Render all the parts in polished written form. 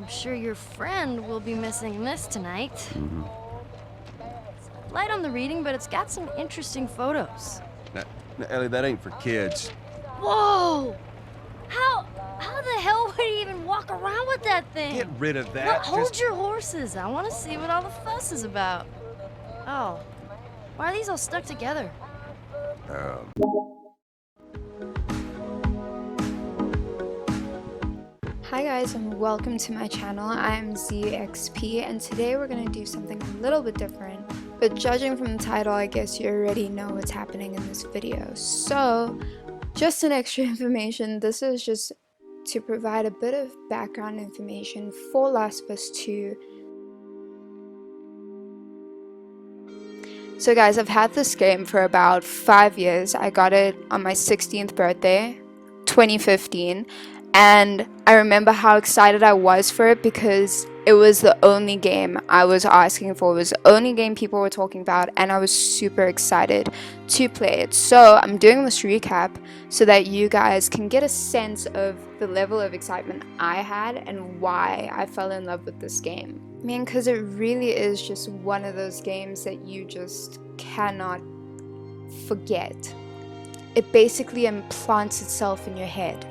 I'm sure your friend will be missing this tonight. Light on the reading, but it's got some interesting photos. Now, Ellie, that ain't for kids. Whoa! How the hell would he even walk around with that thing? Get rid of that. Well, hold your horses. I want to see what all the fuss is about. Oh, why are these all stuck together? Hi guys, and welcome to my channel. I'm ZXP, and today we're going to do something a little bit different, but judging from the title, I guess you already know what's happening in this video. So just an extra information, this is just to provide a bit of background information for Last of Us 2. So guys, I've had this game for about 5 years. I got it on my 16th birthday, 2015. And I remember how excited I was for it because it was the only game I was asking for. It was the only game people were talking about, and I was super excited to play it. So I'm doing this recap so that you guys can get a sense of the level of excitement I had and why I fell in love with this game. I mean, because it really is just one of those games that you just cannot forget. It basically implants itself in your head.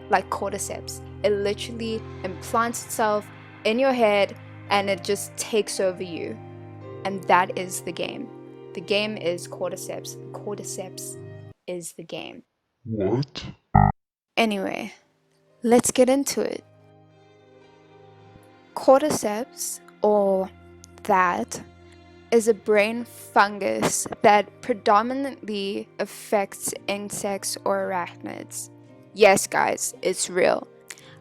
Like cordyceps. It literally implants itself in your head and it just takes over you. And that is the game. The game is cordyceps. Cordyceps is the game. What? Anyway, let's get into it. Cordyceps, or that, is a brain fungus that predominantly affects insects or arachnids. Yes, guys, it's real.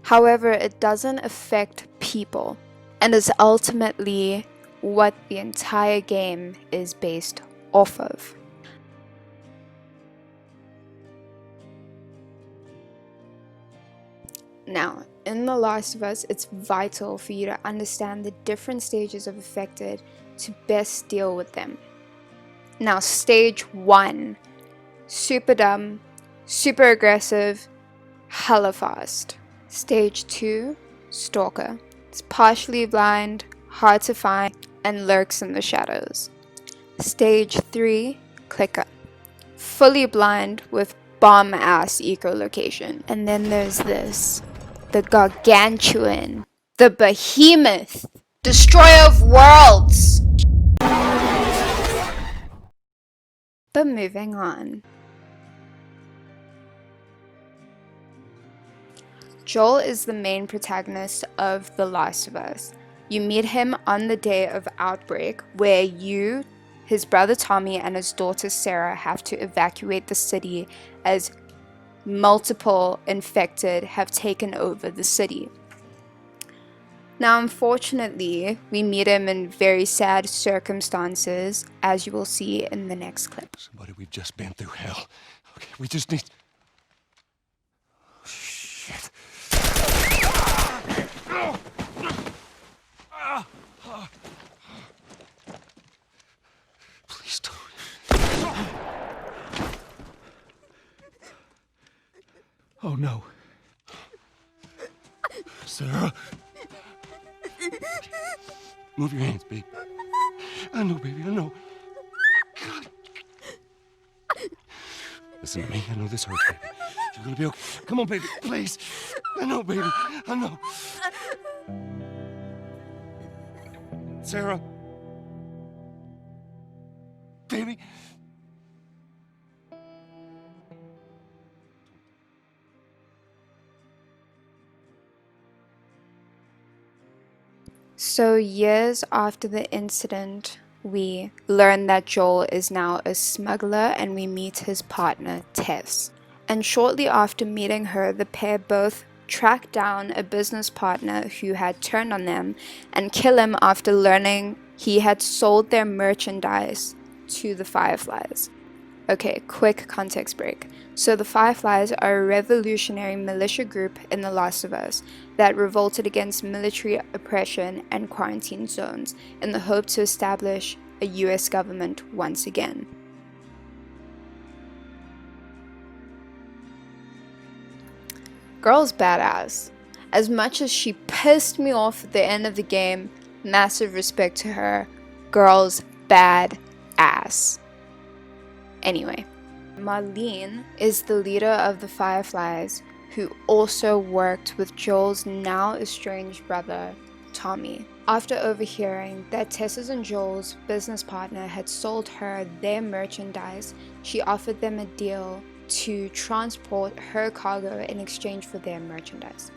However, it doesn't affect people, and is ultimately what the entire game is based off of. Now, in The Last of Us, it's vital for you to understand the different stages of affected to best deal with them. Now, stage 1, super dumb, super aggressive, hella fast. Stage 2, stalker. It's partially blind, hard to find, and lurks in the shadows. Stage 3, clicker. Fully blind with bomb-ass echolocation. And then there's this, the gargantuan, the behemoth, destroyer of worlds. But moving on. Joel is the main protagonist of The Last of Us. You meet him on the day of outbreak, where you, his brother Tommy, and his daughter Sarah have to evacuate the city as multiple infected have taken over the city. Now, unfortunately, we meet him in very sad circumstances, as you will see in the next clip. Somebody, we've just been through hell. Okay, we just need... Shit. Please don't. Oh no. Sarah. Move your hands, baby. I know, baby, I know. God. Listen to me, I know this hurts, baby. You're gonna be okay. Come on, baby, please. I know, baby, I know. Sarah. Baby. So years after the incident, we learn that Joel is now a smuggler, and we meet his partner, Tess. And shortly after meeting her, the pair both track down a business partner who had turned on them and kill him after learning he had sold their merchandise to the Fireflies. Okay, quick context break. So the Fireflies are a revolutionary militia group in The Last of Us that revolted against military oppression and quarantine zones in the hope to establish a US government once again. Girl's badass. As much as she pissed me off at the end of the game, massive respect to her. Girl's bad ass. Anyway, Marlene is the leader of the Fireflies, who also worked with Joel's now estranged brother, Tommy. After overhearing that Tessa's and Joel's business partner had sold her their merchandise, she offered them a deal to transport her cargo in exchange for their merchandise.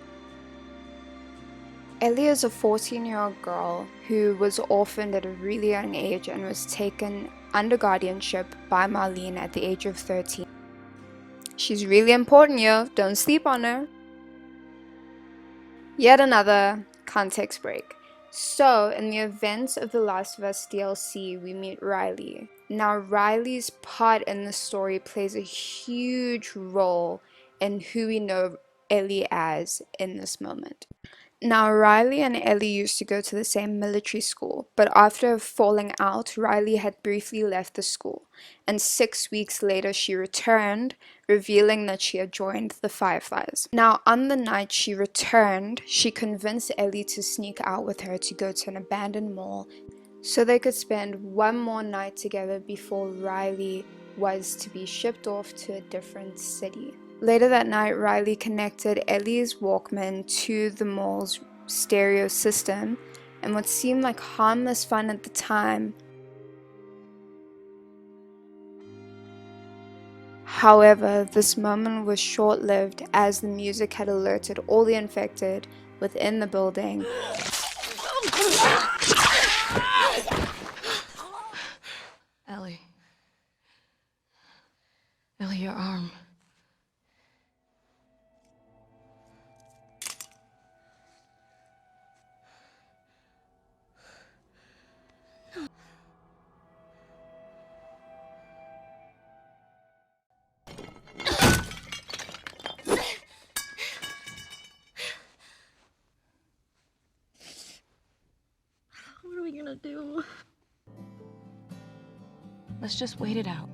Ellie is a 14-year-old girl who was orphaned at a really young age and was taken under guardianship by Marlene at the age of 13. She's really important, yo. Don't sleep on her. Yet another context break. So, in the events of The Last of Us DLC, we meet Riley. Now, Riley's part in the story plays a huge role in who we know Ellie as in this moment. Now, Riley and Ellie used to go to the same military school, but after a falling out, Riley had briefly left the school, and 6 weeks later she returned, revealing that she had joined the Fireflies. Now, on the night she returned, she convinced Ellie to sneak out with her to go to an abandoned mall so they could spend one more night together before Riley was to be shipped off to a different city. Later that night, Riley connected Ellie's Walkman to the mall's stereo system, and what seemed like harmless fun at the time. However, this moment was short-lived as the music had alerted all the infected within the building. Ellie. Ellie, your arm. What are we gonna do? Let's just wait it out.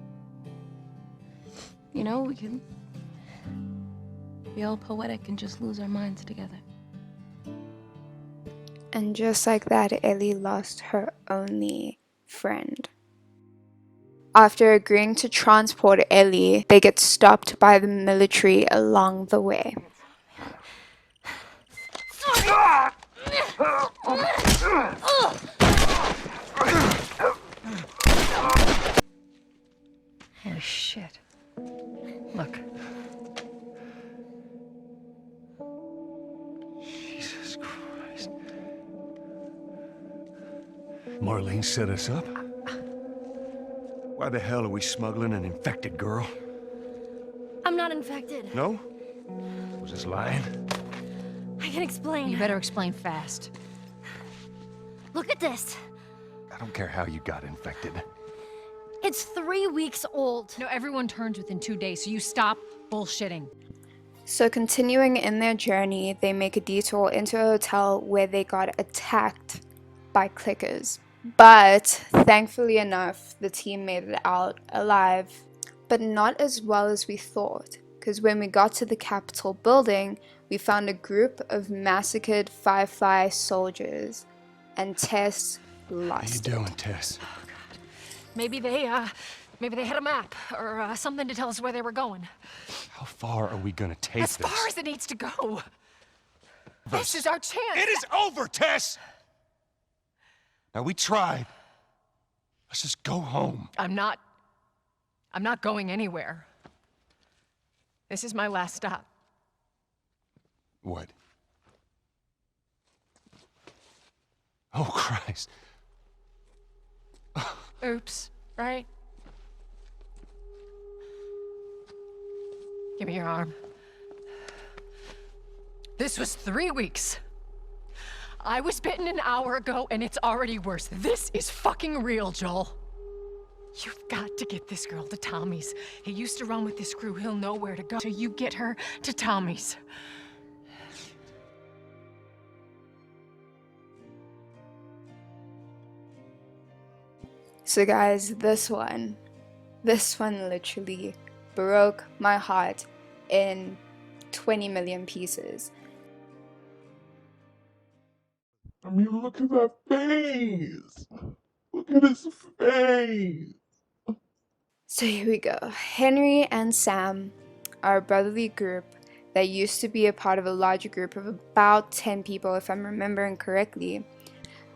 You know, we can be all poetic and just lose our minds together. And just like that, Ellie lost her only friend. After agreeing to transport Ellie, they get stopped by the military along the way. Holy shit. Look. Jesus Christ. Marlene set us up? Why the hell are we smuggling an infected girl? I'm not infected. No? Was this lying? I can explain. You better explain fast. Look at this. I don't care how you got infected. It's 3 weeks old. No, everyone turns within 2 days, so you stop bullshitting. So continuing in their journey, they make a detour into a hotel where they got attacked by clickers. But thankfully enough, the team made it out alive. But not as well as we thought, because when we got to the Capitol building, we found a group of massacred Firefly soldiers, and Tess lost How you it. doing, Tess? Maybe they had a map, or something to tell us where they were going. How far are we gonna take As this? far as it needs to go. This is our chance. It is over, Tess! Now, we tried. Let's just go home. I'm not going anywhere. This is my last stop. What? Oh, Christ. Oops, right? Give me your arm. This was 3 weeks. I was bitten an hour ago, and it's already worse. This is fucking real, Joel. You've got to get this girl to Tommy's. He used to run with this crew. He'll know where to go. So you get her to Tommy's. So guys, this one literally broke my heart in 20 million pieces. I mean, look at that face. Look at his face. So here we go. Henry and Sam are a brotherly group that used to be a part of a larger group of about 10 people, if I'm remembering correctly,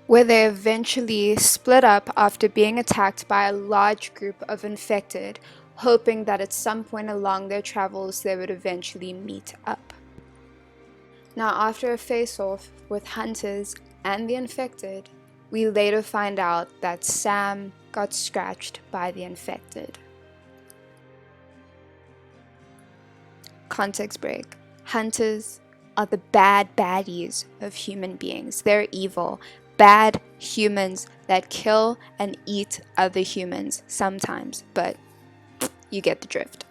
where they eventually split up after being attacked by a large group of infected, hoping that at some point along their travels they would eventually meet up. Now, after a face-off with hunters and the infected, we later find out that Sam got scratched by the infected. Context break. Hunters are the bad baddies of human beings. They're evil, bad humans that kill and eat other humans sometimes, but you get the drift.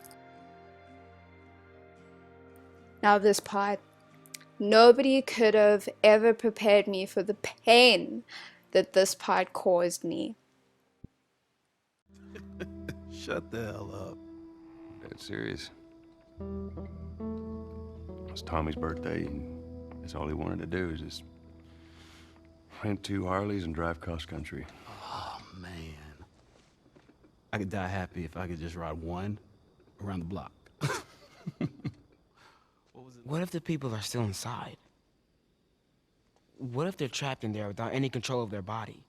Now this part, nobody could have ever prepared me for the pain that this part caused me. Shut the hell up. Dead serious. It was Tommy's birthday, and that's all he wanted to do is just rent 2 Harleys and drive cross country. Oh, man. I could die happy if I could just ride one around the block. What if the people are still inside? What if they're trapped in there without any control of their body?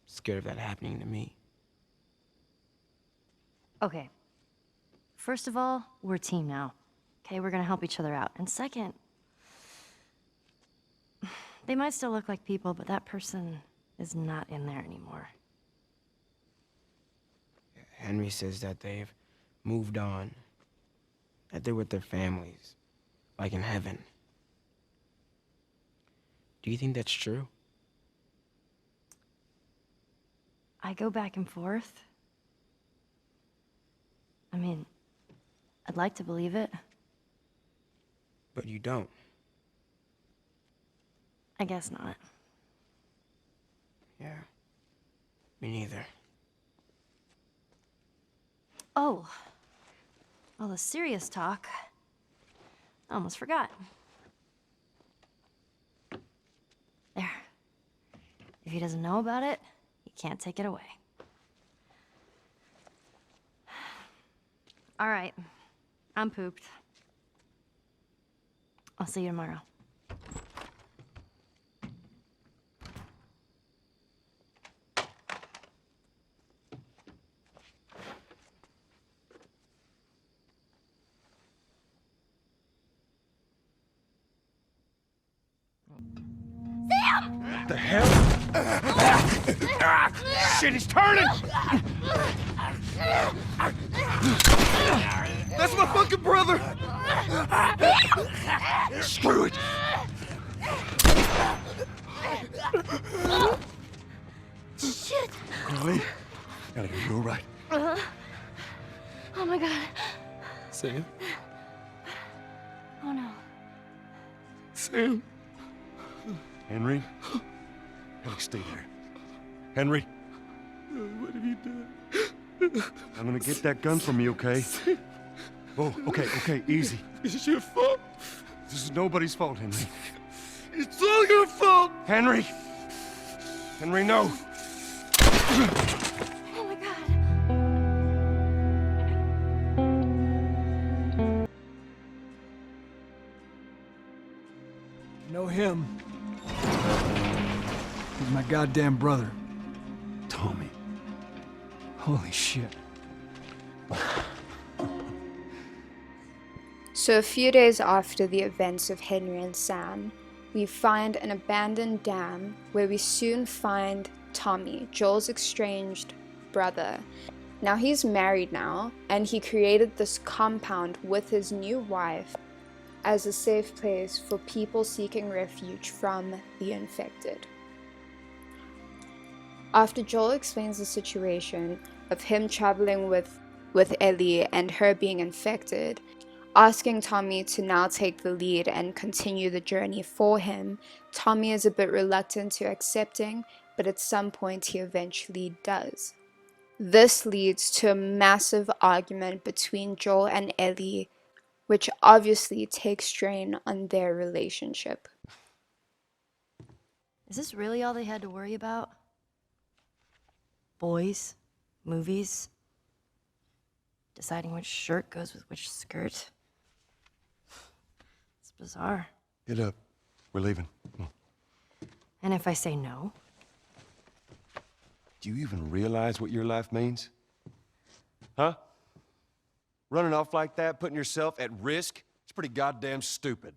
Scared of that happening to me. Okay. First of all, we're a team now. Okay, we're gonna help each other out. And second, they might still look like people, but that person is not in there anymore. Henry says that they've moved on, that they're with their families, like in heaven. Do you think that's true? I go back and forth. I mean, I'd like to believe it. But you don't. I guess not. Yeah. Me neither. Oh. All the serious talk. I almost forgot. There. If he doesn't know about it, he can't take it away. All right. I'm pooped. I'll see you tomorrow. What the hell? Shit, he's turning! That's my fucking brother! Screw it! Shit! Ellie? Ellie, are you alright? Oh my god. Sam? Oh no. Sam? Henry? Ellie, stay there. Henry? What have you done? I'm gonna get that gun from you, okay? Oh, okay, easy. It's your fault. This is nobody's fault, Henry. It's all your fault! Henry! Henry, no! Oh my god. Know him. He's my goddamn brother. Tommy. Holy shit. So a few days after the events of Henry and Sam, we find an abandoned dam where we soon find Tommy, Joel's estranged brother. Now he's married now, and he created this compound with his new wife as a safe place for people seeking refuge from the infected. After Joel explains the situation of him traveling with Ellie and her being infected, asking Tommy to now take the lead and continue the journey for him, Tommy is a bit reluctant to accepting, but at some point he eventually does. This leads to a massive argument between Joel and Ellie, which obviously takes strain on their relationship. Is this really all they had to worry about? Boys, movies, deciding which shirt goes with which skirt. It's bizarre. Get up. We're leaving. Come on. And if I say no? Do you even realize what your life means? Huh? Running off like that, putting yourself at risk? It's pretty goddamn stupid.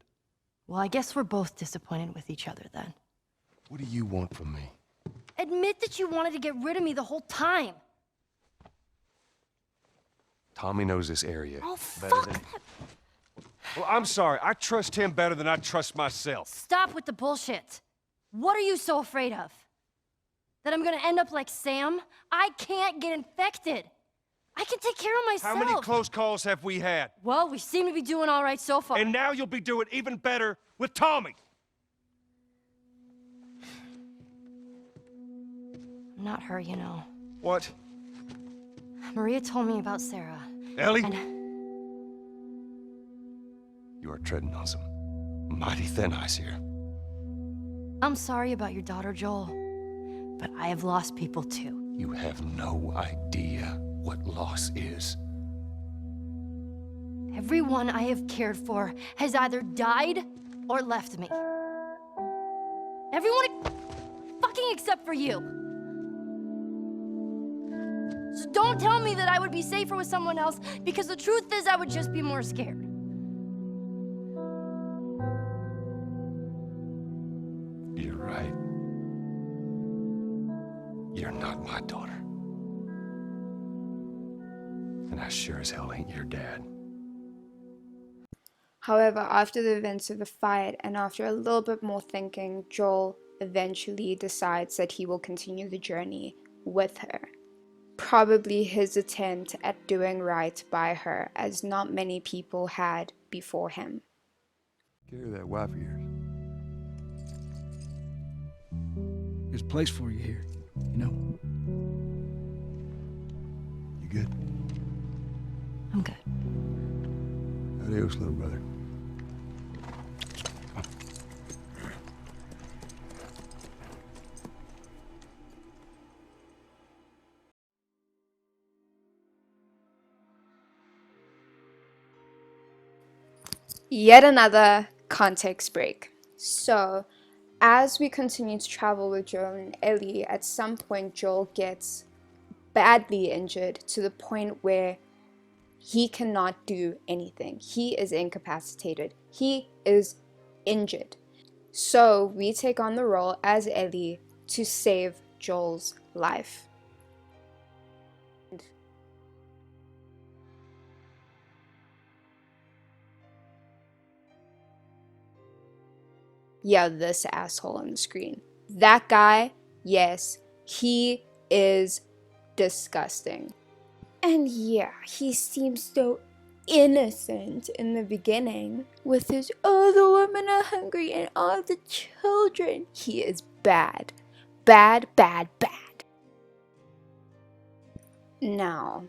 Well, I guess we're both disappointed with each other then. What do you want from me? Admit that you wanted to get rid of me the whole time. Tommy knows this area. Oh, better fuck than... that. Well, I'm sorry. I trust him better than I trust myself. Stop with the bullshit. What are you so afraid of? That I'm gonna end up like Sam? I can't get infected. I can take care of myself. How many close calls have we had? Well, we seem to be doing all right so far. And now you'll be doing even better with Tommy. I'm not her, you know. What? Maria told me about Sarah. Ellie? And You are treading on some mighty thin ice here. I'm sorry about your daughter, Joel. But I have lost people too. You have no idea what loss is. Everyone I have cared for has either died or left me. Everyone fucking except for you. So don't tell me that I would be safer with someone else, because the truth is I would just be more scared. You're right. You're not my daughter. And I sure as hell ain't your dad. However, after the events of the fight and after a little bit more thinking, Joel eventually decides that he will continue the journey with her. Probably his attempt at doing right by her, as not many people had before him. Carry that wife of yours. There's a place for you here, you know? You good? I'm good. Adios, little brother. Yet another context break. So, as we continue to travel with Joel and Ellie, at some point Joel gets badly injured to the point where he cannot do anything. He is incapacitated. He is injured. So we take on the role as Ellie to save Joel's life. Yeah, this asshole on the screen. That guy, yes, he is disgusting. And yeah, he seems so innocent in the beginning with his, oh, the women are hungry and all the children. He is bad. Bad, bad, bad. Now,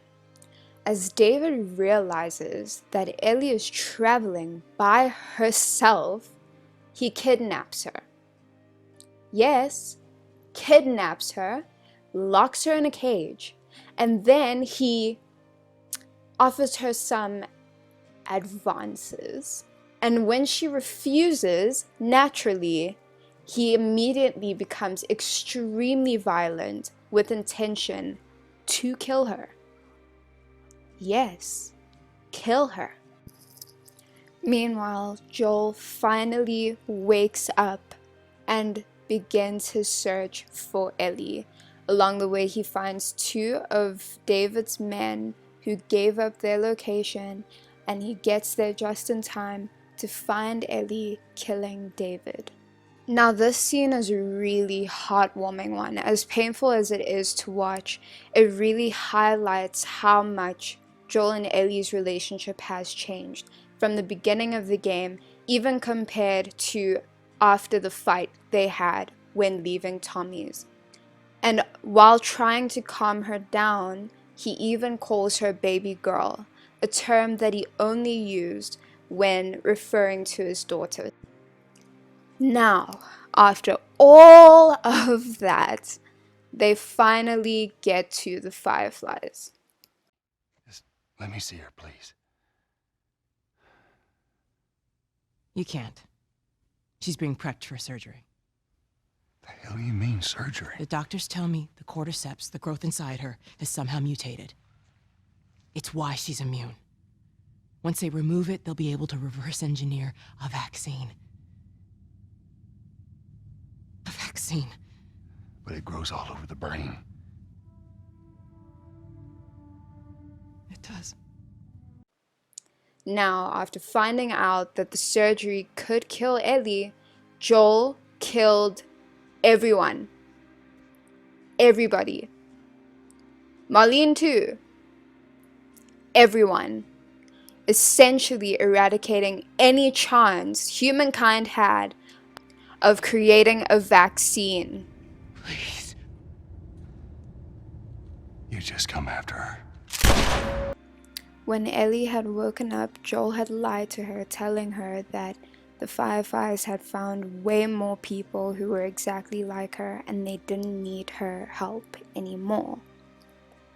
as David realizes that Ellie is traveling by herself, he kidnaps her. Yes, kidnaps her, locks her in a cage, and then he offers her some advances. And when she refuses, naturally, he immediately becomes extremely violent with intention to kill her. Yes, kill her. Meanwhile, Joel finally wakes up and begins his search for Ellie. Along the way, he finds two of David's men who gave up their location, and he gets there just in time to find Ellie killing David. Now, this scene is a really heartwarming one. As painful as it is to watch, it really highlights how much Joel and Ellie's relationship has changed from the beginning of the game, even compared to after the fight they had when leaving Tommy's. And while trying to calm her down, he even calls her baby girl, a term that he only used when referring to his daughter. Now, after all of that, they finally get to the Fireflies. Just let me see her, please. You can't. She's being prepped for surgery. The hell do you mean, surgery? The doctors tell me the cordyceps, the growth inside her, has somehow mutated. It's why she's immune. Once they remove it, they'll be able to reverse engineer a vaccine. A vaccine. But it grows all over the brain. It does. Now, after finding out that the surgery could kill Ellie, Joel killed everyone. Everybody. Marlene too. Everyone. Essentially eradicating any chance humankind had of creating a vaccine. Please. You just come after her. When Ellie had woken up, Joel had lied to her, telling her that the Fireflies had found way more people who were exactly like her and they didn't need her help anymore.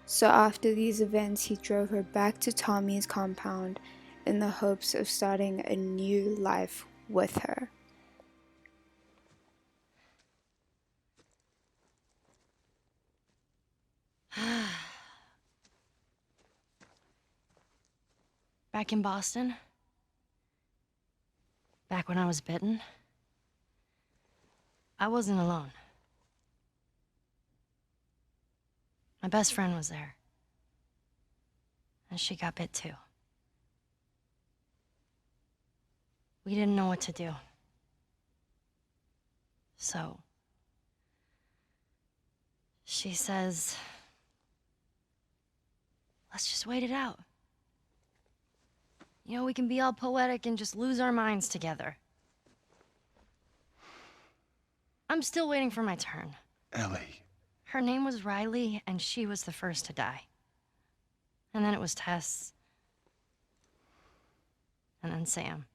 So after these events, he drove her back to Tommy's compound in the hopes of starting a new life with her. Back in Boston, back when I was bitten, I wasn't alone. My best friend was there, and she got bit too. We didn't know what to do. So, she says, let's just wait it out. You know, we can be all poetic and just lose our minds together. I'm still waiting for my turn. Ellie. Her name was Riley, and she was the first to die. And then it was Tess. And then Sam.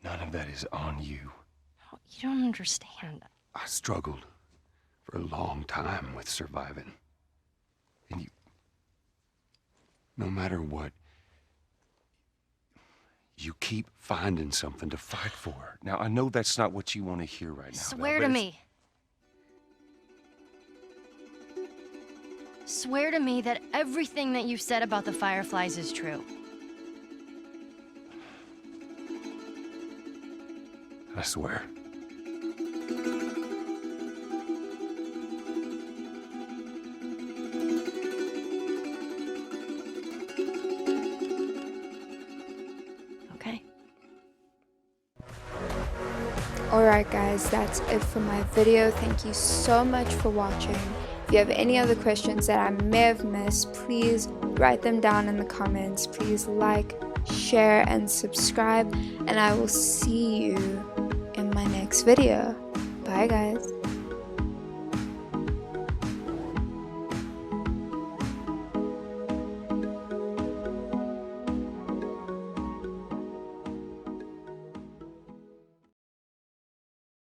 None of that is on you. Oh, you don't understand. I struggled for a long time with surviving. And you... No matter what, you keep finding something to fight for. Now, I know that's not what you want to hear right now. Swear to me. Swear to me that everything that you've said about the Fireflies is true. I swear. Okay. Alright guys, that's it for my video. Thank you so much for watching. If you have any other questions that I may have missed, please write them down in the comments. Please like, share, and subscribe. And I will see you in my next video. Bye guys.